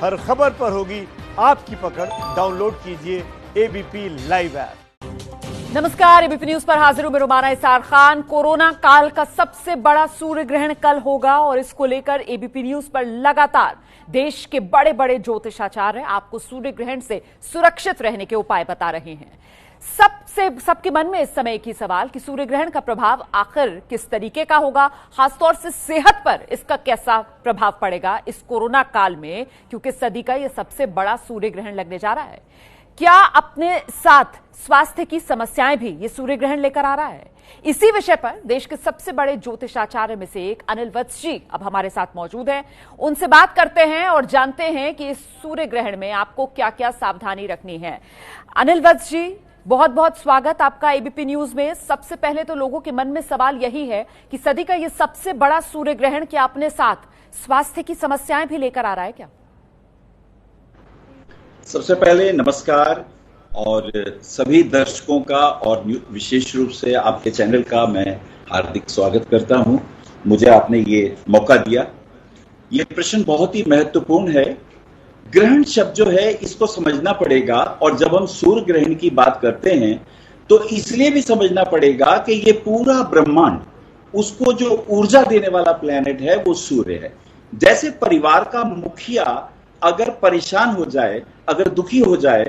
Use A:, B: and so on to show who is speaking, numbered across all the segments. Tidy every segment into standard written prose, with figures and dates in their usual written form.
A: हर खबर पर होगी आपकी पकड़। डाउनलोड कीजिए एबीपी लाइव ऐप।
B: नमस्कार, एबीपी न्यूज पर हाजिर हूं मैं रुमाना इसार खान। कोरोना काल का सबसे बड़ा सूर्य ग्रहण कल होगा और इसको लेकर एबीपी न्यूज पर लगातार देश के बड़े बड़े ज्योतिषाचार्य आपको सूर्य ग्रहण से सुरक्षित रहने के उपाय बता रहे हैं। सबके मन में इस समय एक ही सवाल कि सूर्य ग्रहण का प्रभाव आखिर किस तरीके का होगा, खासतौर से सेहत पर इसका कैसा प्रभाव पड़ेगा इस कोरोना काल में, क्योंकि सदी का यह सबसे बड़ा सूर्य ग्रहण लगने जा रहा है। क्या अपने साथ स्वास्थ्य की समस्याएं भी ये सूर्य ग्रहण लेकर आ रहा है? इसी विषय पर देश के सबसे बड़े ज्योतिषाचार्य में से एक अनिल वत्स जी अब हमारे साथ मौजूद हैं। उनसे बात करते हैं और जानते हैं कि इस सूर्य ग्रहण में आपको क्या क्या सावधानी रखनी है। अनिल वत्स जी, बहुत बहुत स्वागत आपका एबीपी न्यूज में। सबसे पहले तो लोगों के मन में सवाल यही है कि सदी का यह सबसे बड़ा सूर्य ग्रहण क्या अपने साथ स्वास्थ्य की समस्याएं भी लेकर आ रहा है क्या?
C: सबसे पहले नमस्कार और सभी दर्शकों का और विशेष रूप से आपके चैनल का मैं हार्दिक स्वागत करता हूं। मुझे आपने ये मौका दिया। ये प्रश्न बहुत ही महत्वपूर्ण है। ग्रहण शब्द जो है इसको समझना पड़ेगा, और जब हम सूर्य ग्रहण की बात करते हैं तो इसलिए भी समझना पड़ेगा कि ये पूरा ब्रह्मांड, उसको जो ऊर्जा देने वाला प्लेनेट है वो सूर्य है। जैसे परिवार का मुखिया अगर परेशान हो जाए, अगर दुखी हो जाए,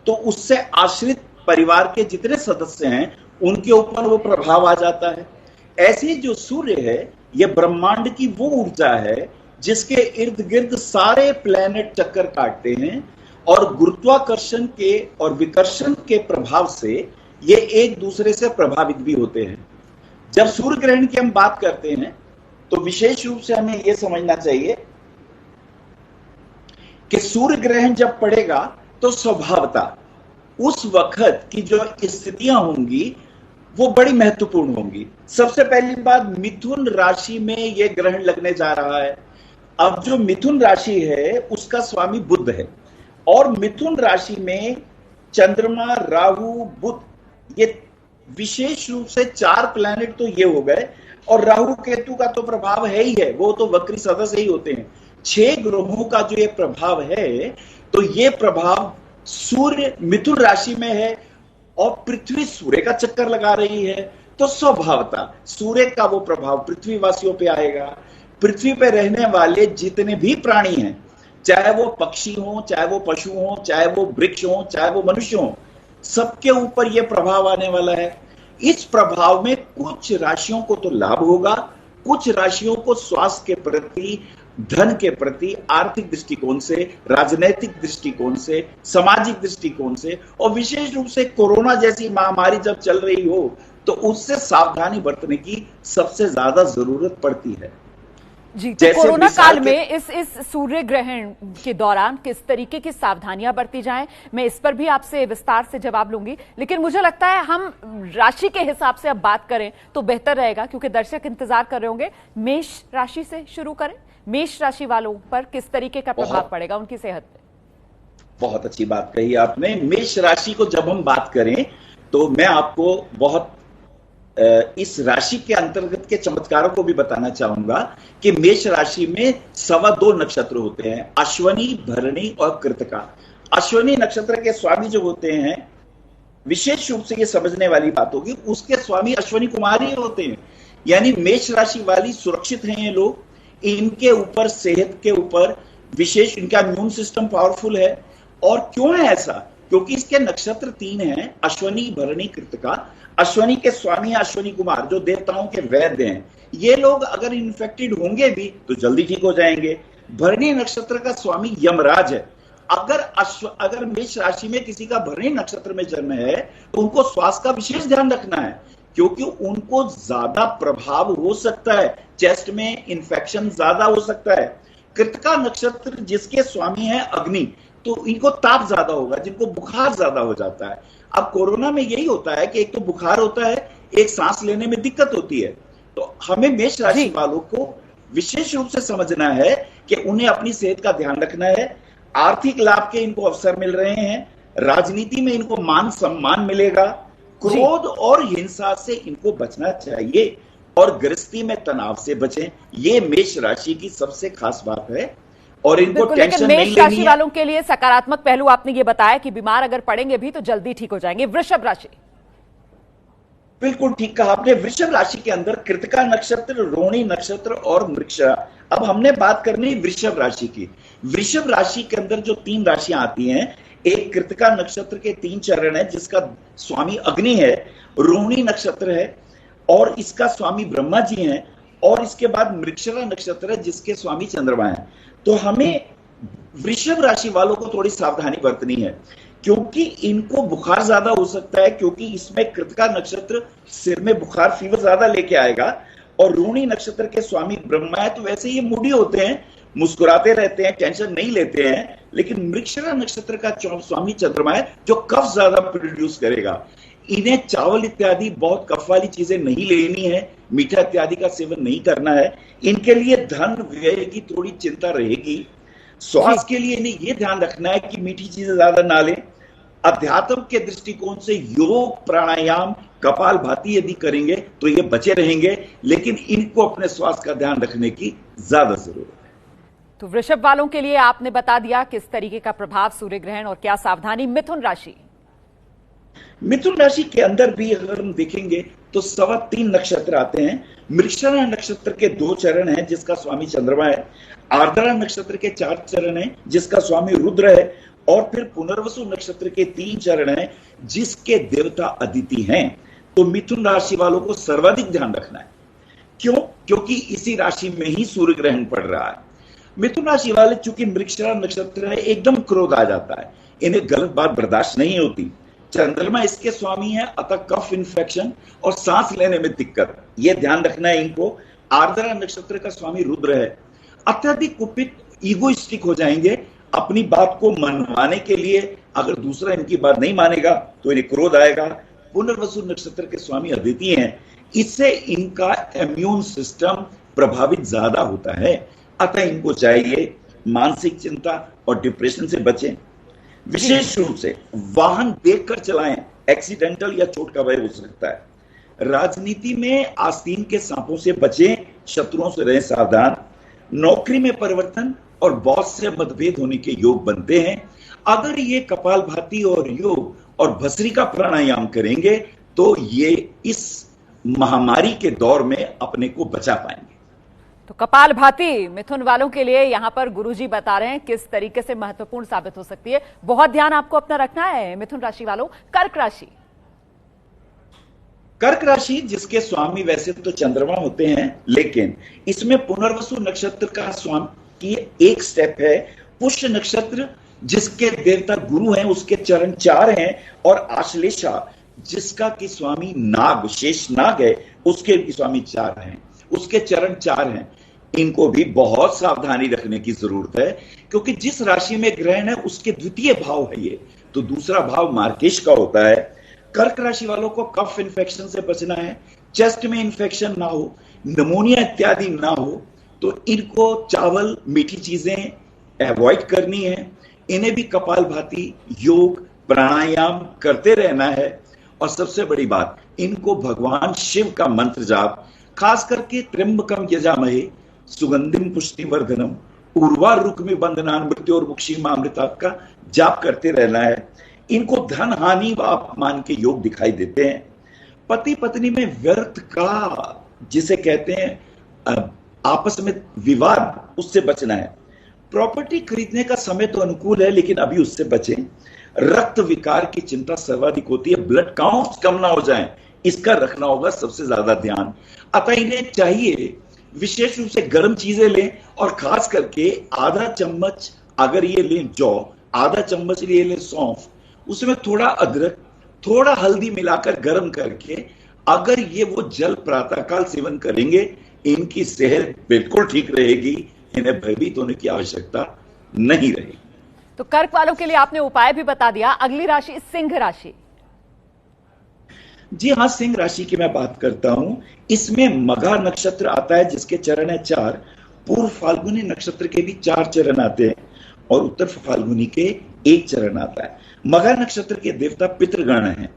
C: तो उससे आश्रित परिवार के जितने सदस्य हैं उनके ऊपर वो प्रभाव आ जाता है। ऐसे ही जो सूर्य है ये ब्रह्मांड की वो ऊर्जा है जिसके इर्द गिर्द सारे प्लैनेट चक्कर काटते हैं, और गुरुत्वाकर्षण के और विकर्षण के प्रभाव से ये एक दूसरे से प्रभावित भी होते हैं। जब सूर्य ग्रहण की हम बात करते हैं तो विशेष रूप से हमें यह समझना चाहिए कि सूर्य ग्रहण जब पड़ेगा तो स्वभावतः उस वक्त की जो स्थितियां होंगी वो बड़ी महत्वपूर्ण होंगी। सबसे पहली बात, मिथुन राशि में यह ग्रहण लगने जा रहा है। अब जो मिथुन राशि है उसका स्वामी बुध है, और मिथुन राशि में चंद्रमा, राहु, बुध, ये विशेष रूप से 4 प्लैनेट तो ये हो गए, और राहु केतु का तो प्रभाव है ही है, वो तो वक्री सदस्य ही होते हैं। 6 ग्रहों का जो ये प्रभाव है, तो ये प्रभाव सूर्य मिथुन राशि में है और पृथ्वी सूर्य का चक्कर लगा रही है, तो स्वभावतः सूर्य का वो प्रभाव पृथ्वी वासियों पे आएगा। पृथ्वी पर रहने वाले जितने भी प्राणी हैं, चाहे वो पक्षी हो, चाहे वो पशु हो, चाहे वो वृक्ष हो, चाहे वो मनुष्य हो, सबके ऊपर यह प्रभाव आने वाला है। इस प्रभाव में कुछ राशियों को तो लाभ होगा, कुछ राशियों को स्वास्थ्य के प्रति, धन के प्रति, आर्थिक दृष्टिकोण से, राजनीतिक दृष्टिकोण से, सामाजिक दृष्टिकोण से, और विशेष रूप से कोरोना जैसी महामारी जब चल रही हो तो उससे सावधानी बरतने की सबसे ज्यादा जरूरत पड़ती है
B: जी। तो कोरोना काल में इस सूर्य ग्रहण के दौरान किस तरीके की सावधानियां बरती जाएं, मैं इस पर भी आपसे विस्तार से जवाब लूंगी, लेकिन मुझे लगता है हम राशि के हिसाब से अब बात करें तो बेहतर रहेगा, क्योंकि दर्शक इंतजार कर रहे होंगे। मेष राशि से शुरू करें। मेष राशि वालों पर किस तरीके का प्रभाव पड़ेगा उनकी सेहत पे?
C: बहुत अच्छी बात कही आपने। मेष राशि को जब हम बात करें तो मैं आपको बहुत इस राशि के अंतर्गत के चमत्कारों को भी बताना चाहूंगा कि मेष राशि में 2.25 नक्षत्र होते हैं, अश्वनी, भरणी और कृतिका। अश्वनी नक्षत्र के स्वामी जो होते हैं, विशेष रूप से ये समझने वाली बात होगी, उसके स्वामी अश्वनी कुमार ही होते हैं। यानी मेष राशि वाली सुरक्षित हैं ये लोग। इनके ऊपर, सेहत के ऊपर विशेष, इनका इम्यून सिस्टम पावरफुल है। और क्यों है ऐसा? क्योंकि इसके नक्षत्र 3 हैं, अश्वनी, भरणी, कृतिका। अश्वनी के स्वामी अश्वनी कुमार जो देवताओं के वैद्य हैं, ये लोग अगर इन्फेक्टेड होंगे भी तो जल्दी ठीक हो जाएंगे। भरणी नक्षत्र का स्वामी यमराज है। अगर मेष राशि में किसी का भरणी नक्षत्र में जन्म है तो उनको स्वास्थ्य का विशेष ध्यान रखना है, क्योंकि उनको ज्यादा प्रभाव हो सकता है, चेस्ट में इंफेक्शन ज्यादा हो सकता है। कृतिका नक्षत्र जिसके स्वामी है अग्नि, तो इनको ताप ज्यादा होगा, जिनको बुखार ज्यादा हो जाता है। अब कोरोना में यही होता है कि एक तो बुखार होता है, एक सांस लेने में दिक्कत होती है। तो हमें मेष राशि वालों को विशेष रूप से समझना है कि उन्हें अपनी सेहत का ध्यान रखना है। आर्थिक लाभ के इनको अवसर मिल रहे हैं, राजनीति में इनको मान सम्मान मिलेगा, क्रोध और हिंसा से इनको बचना चाहिए, और गृहस्थी में तनाव से बचें। ये मेष राशि की सबसे खास बात है। और इनको
B: बिल्कुल, लेकिन
C: टेंशन नहीं
B: मेष
C: लेनी
B: राशि
C: है।
B: वालों के लिए सकारात्मक पहलू आपने ये बताया कि बीमार अगर पड़ेंगे भी तो जल्दी ठीक हो जाएंगे। वृषभ राशि,
C: बिल्कुल ठीक कहा आपने। वृषभ राशि के अंदर कृतिका नक्षत्र, रोहिणी नक्षत्र और मृगशिरा। अब हमने बात करनी वृषभ राशि की। वृषभ राशि के अंदर जो 3 राशियां आती हैं, एक कृतिका नक्षत्र के 3 चरण है जिसका स्वामी अग्नि है, रोहिणी नक्षत्र है और इसका स्वामी ब्रह्मा जी हैं, और इसके बाद मृगशिरा नक्षत्र है जिसके स्वामी चंद्रमा है। तो हमें वृषभ राशि वालों को थोड़ी सावधानी बरतनी है, क्योंकि इनको बुखार ज्यादा हो सकता है, क्योंकि इसमें कृतिका नक्षत्र सिर में बुखार फीवर ज्यादा लेके आएगा, और रोहिणी नक्षत्र के स्वामी ब्रह्मा है, तो वैसे ये मूडी होते हैं, मुस्कुराते रहते हैं, टेंशन नहीं लेते हैं। लेकिन मृगशिरा नक्षत्र का स्वामी चंद्रमा है जो कफ ज्यादा प्रोड्यूस करेगा। इन्हें चावल इत्यादि बहुत कफ वाली चीजें नहीं लेनी है, मीठा इत्यादि का सेवन नहीं करना है। इनके लिए धन व्यय की थोड़ी चिंता रहेगी। स्वास्थ्य के लिए इन्हें यह ध्यान रखना है कि मीठी चीजें ज्यादा ना लें। अध्यात्म के दृष्टिकोण से योग, प्राणायाम, कपालभाति यदि करेंगे तो ये बचे रहेंगे, लेकिन इनको अपने स्वास्थ्य का ध्यान रखने की ज्यादा जरूरत है।
B: तो वृषभ वालों के लिए आपने बता दिया किस तरीके का प्रभाव सूर्य ग्रहण और क्या सावधानी। मिथुन राशि,
C: मिथुन राशि के अंदर भी अगर हम देखेंगे तो 3.25 नक्षत्र आते हैं। मृगशिरा नक्षत्र के 2 चरण हैं जिसका स्वामी चंद्रमा है, आर्द्रा नक्षत्र के 4 चरण हैं जिसका स्वामी रुद्र है, और फिर पुनर्वसु नक्षत्र के 3 चरण हैं जिसके देवता अदिति हैं। तो मिथुन राशि वालों को सर्वाधिक ध्यान रखना है। क्यों? क्योंकि इसी राशि में ही सूर्य ग्रहण पड़ रहा है। मिथुन राशि वाले चूंकि मृगशिरा नक्षत्र है, एकदम क्रोध आ जाता है, इन्हें गलत बात बर्दाश्त नहीं होती। चंद्रमा इसके स्वामी है, अतः कफ इन्फेक्शन और सांस लेने में दिक्कत, यह ध्यान रखना है इनको। आर्द्रा नक्षत्र का स्वामी रुद्र है। अत्यधिक कुपित, ईगोइस्टिक हो जाएंगे। अपनी बात को मनवाने के लिए अगर दूसरा इनकी बात नहीं मानेगा तो इन्हें क्रोध आएगा। पुनर्वसु नक्षत्र के स्वामी अदिति हैं, इससे इनका इम्यून सिस्टम प्रभावित ज्यादा होता है, अतः इनको चाहिए मानसिक चिंता और डिप्रेशन से बचें। विशेष रूप से वाहन देखकर चलाएं, एक्सीडेंटल या चोट का भय हो सकता है। राजनीति में आस्तीन के सांपों से बचें, शत्रुओं से रहें सावधान। नौकरी में परिवर्तन और बॉस से मतभेद होने के योग बनते हैं। अगर ये कपालभाति और योग और भस्त्रिका प्राणायाम करेंगे तो ये इस महामारी के दौर में अपने को बचा पाएंगे।
B: तो कपालभाति मिथुन वालों के लिए यहां पर गुरुजी बता रहे हैं किस तरीके से महत्वपूर्ण साबित हो सकती है। बहुत ध्यान आपको अपना रखना है मिथुन राशि वालों। कर्क राशि,
C: कर्क राशि जिसके स्वामी वैसे तो चंद्रमा होते हैं, लेकिन इसमें पुनर्वसु नक्षत्र का स्वामी एक स्टेप है। पुष्य नक्षत्र जिसके देवता गुरु हैं, उसके चरण 4 हैं, और आश्लेषा जिसका कि स्वामी नाग, शेष नाग है, उसके भी स्वामी 4 हैं, उसके चरण 4 हैं। इनको भी बहुत सावधानी रखने की जरूरत है, क्योंकि जिस राशि में ग्रहण है उसके द्वितीय भाव है ये, तो दूसरा भाव मार्केश का होता है। कर्क राशि वालों को कफ इन्फेक्शन से बचना है, चेस्ट में इन्फेक्शन ना हो, निमोनिया इत्यादि ना हो, तो इनको चावल, मीठी चीजें अवॉइड करनी है। इन्हें भी कपालभाति, योग, प्राणायाम करते रहना है। और सबसे बड़ी बात, इनको भगवान शिव का मंत्र जाप, खास करके त्र्यंबकम यजामहे सुगंधिम पुष्टिवर्धनम उर्वारुकमिव बंधनान् मृत्योर्मुक्षीमामृता का जाप करते रहना है। इनको धन हानि व अपमान के योग दिखाई देते हैं। पति पत्नी में व्यर्थ का, जिसे कहते हैं आपस में विवाद, उससे बचना है। प्रॉपर्टी खरीदने का समय तो अनुकूल है, लेकिन अभी उससे बचें। रक्त विकार की चिंता सर्वाधिक होती है, ब्लड काउंट्स कम ना हो जाएं, इसका रखना होगा सबसे ज्यादा ध्यान। अतः इन्हें चाहिए विशेष रूप से गर्म चीजें लें, और खास करके आधा चम्मच अगर ये लें जौ, आधा चम्मच ये लें सौंफ, उसमें थोड़ा अदरक, थोड़ा हल्दी मिलाकर गर्म करके अगर ये वो जल प्रातःकाल सेवन करेंगे, इनकी सेहत बिल्कुल ठीक रहेगी, इन्हें भयभीत होने की आवश्यकता नहीं रहेगी।
B: तो कर्क वालों के लिए आपने उपाय भी बता दिया। अगली राशि सिंह राशि।
C: जी हाँ, सिंह राशि की मैं बात करता हूं। इसमें मघा नक्षत्र आता है जिसके चरण है 4, पूर्व फाल्गुनी नक्षत्र के भी 4 चरण आते हैं, और उत्तर फाल्गुनी के 1 चरण आता है। मघा नक्षत्र के देवता पितृगण हैं,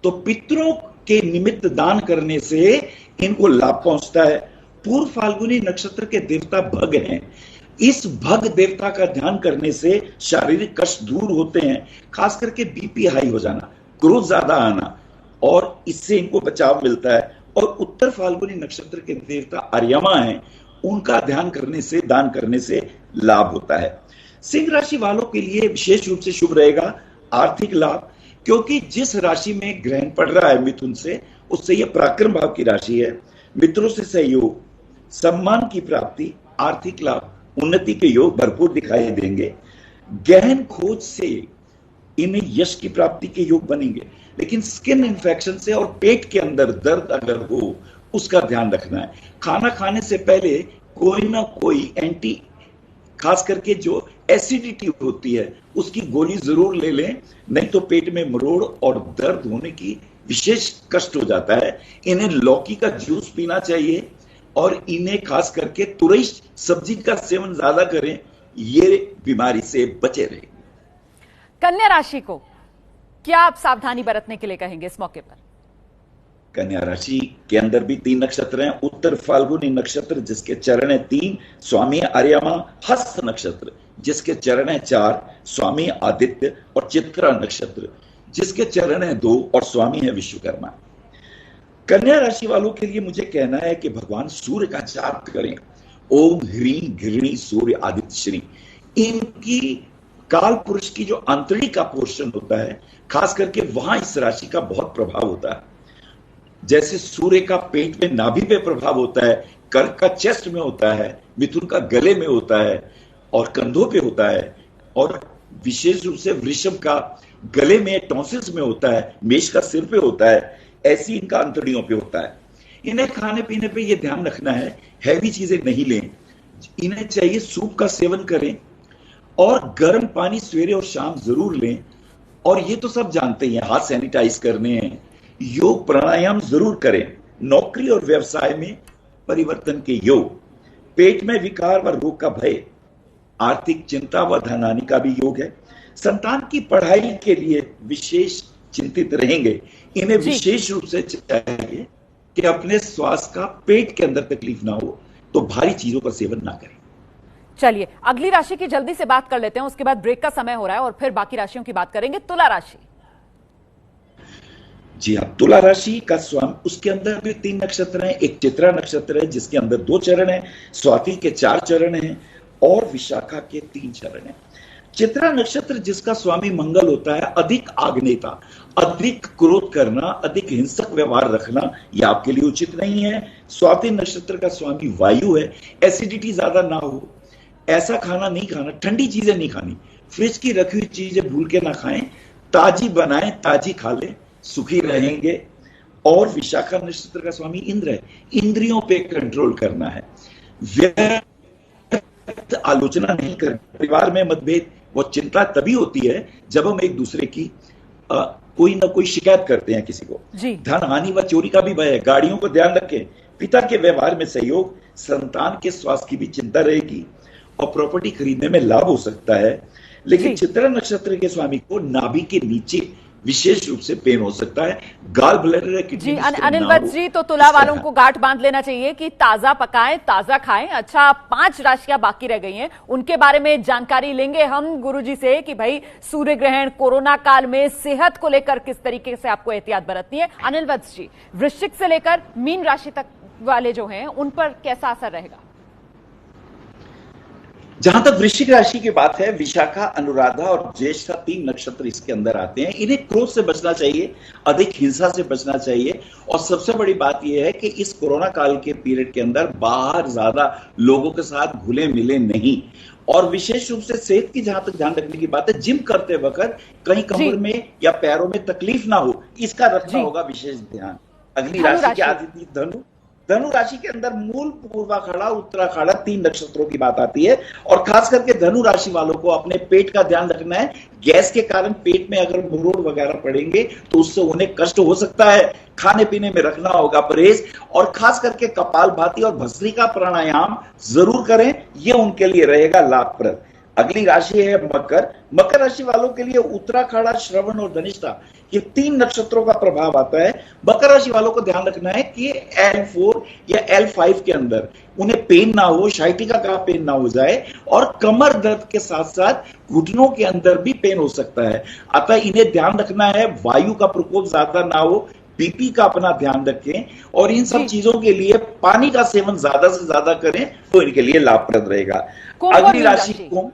C: तो पितरों के निमित्त दान करने से इनको लाभ पहुंचता है। पूर्व फाल्गुनी नक्षत्र के देवता भग हैं। इस भग देवता का ध्यान करने से शारीरिक कष्ट दूर होते हैं, खास करके बीपी हाई हो जाना, क्रोध ज्यादा आना, और इससे इनको बचाव मिलता है। और उत्तर फाल्गुनी नक्षत्र के देवता आर्यमा हैं, उनका ध्यान करने से, दान करने से लाभ होता है। सिंह राशि वालों के लिए विशेष रूप से शुभ रहेगा आर्थिक लाभ, क्योंकि जिस राशि में ग्रहण पड़ रहा है मिथुन से, उससे यह पराक्रम भाव की राशि है। मित्रों से सहयोग, सम्मान की प्राप्ति, आर्थिक लाभ, उन्नति के योग भरपूर दिखाई देंगे। गहन खोज से इन्हें यश की प्राप्ति के योग बनेंगे, लेकिन स्किन इन्फेक्शन से और पेट के अंदर दर्द अगर हो, उसका ध्यान रखना है। खाना खाने से पहले कोई ना कोई एंटी, खास करके जो एसिडिटी होती है, उसकी गोली जरूर ले लें, नहीं तो पेट में मरोड़ और दर्द होने की विशेष कष्ट हो जाता है। इन्हें लौकी का जूस पीना चाहिए और इन्हें खास करके तुरई सब्जी का सेवन ज्यादा करें, ये बीमारी से बचे रहे।
B: कन्या राशि को क्या आप सावधानी बरतने के लिए कहेंगे इस मौके पर?
C: कन्या राशि के अंदर भी 3 नक्षत्र हैं। उत्तर फाल्गुनी नक्षत्र जिसके चरण है 3, स्वामी आर्यमा। हस्त नक्षत्र जिसके चरण है 4, स्वामी आदित्य। और चित्रा नक्षत्र जिसके चरण है 2 और स्वामी है विश्वकर्मा। कन्या राशि वालों के लिए मुझे कहना है कि भगवान सूर्य का जाप करें। ओम ह्रीं घृणी सूर्य आदित्य श्री। इनकी काल पुरुष की जो अंतड़ी का पोर्शन होता है, खास करके वहां इस राशि का बहुत प्रभाव होता है। जैसे सूर्य का पेट में, नाभि पे प्रभाव होता है, कर्क का चेस्ट में होता है, मिथुन का गले में होता है और कंधों पे होता है, और विशेष रूप से वृषभ का गले में, टॉन्सिल्स में होता है, मेष का सिर पे होता है, ऐसी इनका अंतड़ियों पे होता है। इन्हें खाने पीने पे ये ध्यान रखना है, हैवी चीजें नहीं लें। इन्हें चाहिए सूप का सेवन करें और गर्म पानी सवेरे और शाम जरूर लें। और ये तो सब जानते हैं, हाथ सैनिटाइज करने हैं। योग प्राणायाम जरूर करें। नौकरी और व्यवसाय में परिवर्तन के योग, पेट में विकार व रोग का भय, आर्थिक चिंता व धनहानि का भी योग है। संतान की पढ़ाई के लिए विशेष चिंतित रहेंगे। इन्हें विशेष रूप से चाहिए कि अपने स्वास्थ्य का, पेट के अंदर तकलीफ ना हो, तो भारी चीजों का सेवन ना करें।
B: चलिए अगली राशि की जल्दी से बात कर लेते हैं, उसके बाद ब्रेक का समय हो रहा है और फिर बाकी राशियों की बात करेंगे। तुला राशि।
C: जी हाँ, तुला राशि का स्वामी, उसके अंदर भी 3 नक्षत्र हैं। एक चित्रा नक्षत्र है जिसके अंदर 2 चरण हैं, स्वाति के 4 चरण हैं और विशाखा के 3 चरण हैं। चित्रा नक्षत्र जिसका स्वामी मंगल होता है, अधिक आग्नेयता, अधिक क्रोध करना, अधिक हिंसक व्यवहार रखना, यह आपके लिए उचित नहीं है। स्वाति नक्षत्र का स्वामी वायु है, एसिडिटी ज्यादा ना हो, ऐसा खाना नहीं खाना, ठंडी चीजें नहीं खानी, फ्रिज की रखी हुई चीजें भूल के ना खाएं, ताजी बनाएं, ताजी खा लें, सुखी रहेंगे। और विशाखा नक्षत्र का स्वामी इंद्र है, इंद्रियों पे कंट्रोल करना है, व्यर्थ आलोचना नहीं करना। परिवार में मतभेद वो चिंता तभी होती है जब हम एक दूसरे की कोई ना कोई शिकायत करते हैं किसी को। धन हानि व चोरी का भी भय है। गाड़ियों को ध्यान रखें। पिता के व्यवहार में सहयोग, संतान के स्वास्थ्य की भी चिंता रहेगी और प्रॉपर्टी खरीदने में लाभ हो सकता है। लेकिन चित्रा नक्षत्र के स्वामी को नाभि के नीचे विशेष रूप से पेन हो सकता है, गाल ब्लैडर, किडनी
B: जी। अनिल वत्स जी, तो तुला वालों को गांठ बांध लेना चाहिए कि ताजा पकाएं, ताजा खाएं। अच्छा, 5 राशियां बाकी रह गई हैं, उनके बारे में जानकारी लेंगे हम गुरुजी से कि भाई सूर्य ग्रहण, कोरोना काल में सेहत को लेकर किस तरीके से आपको एहतियात बरतनी है। अनिल वत्स जी, वृश्चिक से लेकर मीन राशि तक वाले जो हैं उन पर कैसा असर रहेगा?
C: जहां तक वृश्चिक राशि की बात है, विशाखा, अनुराधा और ज्येष्ठा 3 नक्षत्र इसके अंदर आते हैं। इन्हें क्रोध से बचना चाहिए, अधिक हिंसा से बचना चाहिए। और सबसे बड़ी बात यह है कि इस कोरोना काल के पीरियड के अंदर बाहर ज्यादा लोगों के साथ घुले मिले नहीं। और विशेष रूप से सेहत की जहां तक ध्यान रखने की बात है, जिम करते वक्त कहीं कमर में या पैरों में तकलीफ ना हो, इसका रखना होगा विशेष ध्यान। अगली राशि क्या आती थी? धनु। धनु राशि के अंदर मूल, पूर्वाषाढ़ा, उत्तराषाढ़ा 3 नक्षत्रों की बात आती है। और खास करके धनु राशि वालों को अपने पेट का ध्यान रखना है। गैस के कारण पेट में अगर मरोड़ वगैरह पड़ेंगे तो उससे उन्हें कष्ट हो सकता है। खाने पीने में रखना होगा परहेज, और खास करके कपालभाति और भस्त्रिका प्राणायाम जरूर करें, यह उनके लिए रहेगा लाभप्रद। अगली राशि है मकर। मकर राशि वालों के लिए उत्तराखाड़ा, श्रवण और धनिष्ठा ये 3 नक्षत्रों का प्रभाव आता है। मकर राशि वालों को ध्यान रखना है कि L4 या L5 के अंदर उन्हें पेन ना हो, शाइटिका का पेन ना हो जाए, और कमर दर्द के साथ साथ घुटनों के अंदर भी पेन हो सकता है। अतः इन्हें ध्यान रखना है वायु का प्रकोप ज्यादा ना हो, बीपी का अपना ध्यान रखें, और इन सब चीजों के लिए पानी का सेवन ज्यादा से ज्यादा करें तो इनके लिए लाभप्रद रहेगा। अगली राशि कुंभ।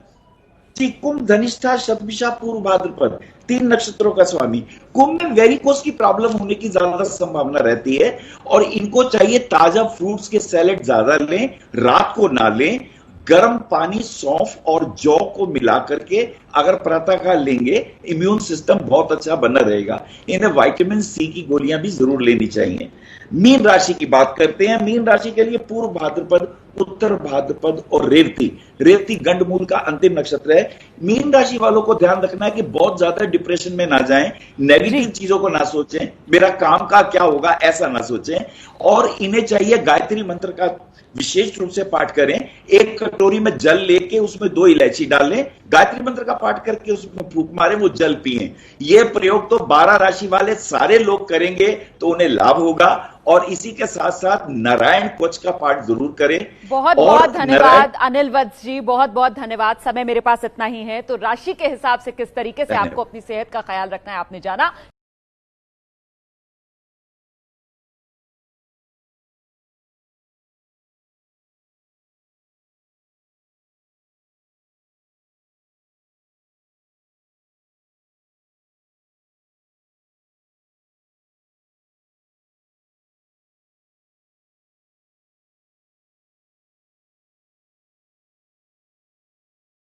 C: कुंभ धनिष्ठा, शतभिषा, पूर्व भाद्रपद 3 नक्षत्रों का स्वामी। कुंभ में वेरिकोस की प्रॉब्लम होने की ज्यादा संभावना रहती है, और इनको चाहिए ताजा फ्रूट्स के सैलेड ज्यादा लें, रात को ना लें। गर्म पानी, सौंफ और जौ को मिला करके अगर प्रातःकाल लेंगे, इम्यून सिस्टम बहुत अच्छा बना रहेगा। इन्हें विटामिन सी की गोलियां भी जरूर लेनी चाहिए। मीन राशि की बात करते हैं। मीन राशि के लिए पूर्व भाद्रपद, उत्तर भाद्रपद और रेवती। रेवती गंडमूल का अंतिम नक्षत्र है। मीन राशि वालों को ध्यान रखना है कि बहुत ज्यादा डिप्रेशन में ना जाएं, नेगेटिव चीजों को ना सोचें, मेरा काम का क्या होगा ऐसा ना सोचें, और इन्हें चाहिए गायत्री मंत्र का विशेष रूप से पाठ करें। एक कटोरी में जल लेके उसमें 2 इलायची डालें, गायत्री मंत्र का पाठ करके उसमें फूंक मारें, वो जल पिएं। यह प्रयोग तो 12 राशि वाले सारे लोग करेंगे तो उन्हें लाभ होगा। और इसी के साथ साथ नारायण कवच का पाठ जरूर करें।
B: बहुत बहुत धन्यवाद अनिल वत्स जी, बहुत बहुत धन्यवाद। समय मेरे पास इतना ही है, तो राशि के हिसाब से किस तरीके से आपको अपनी सेहत का ख्याल रखना है आपने जाना।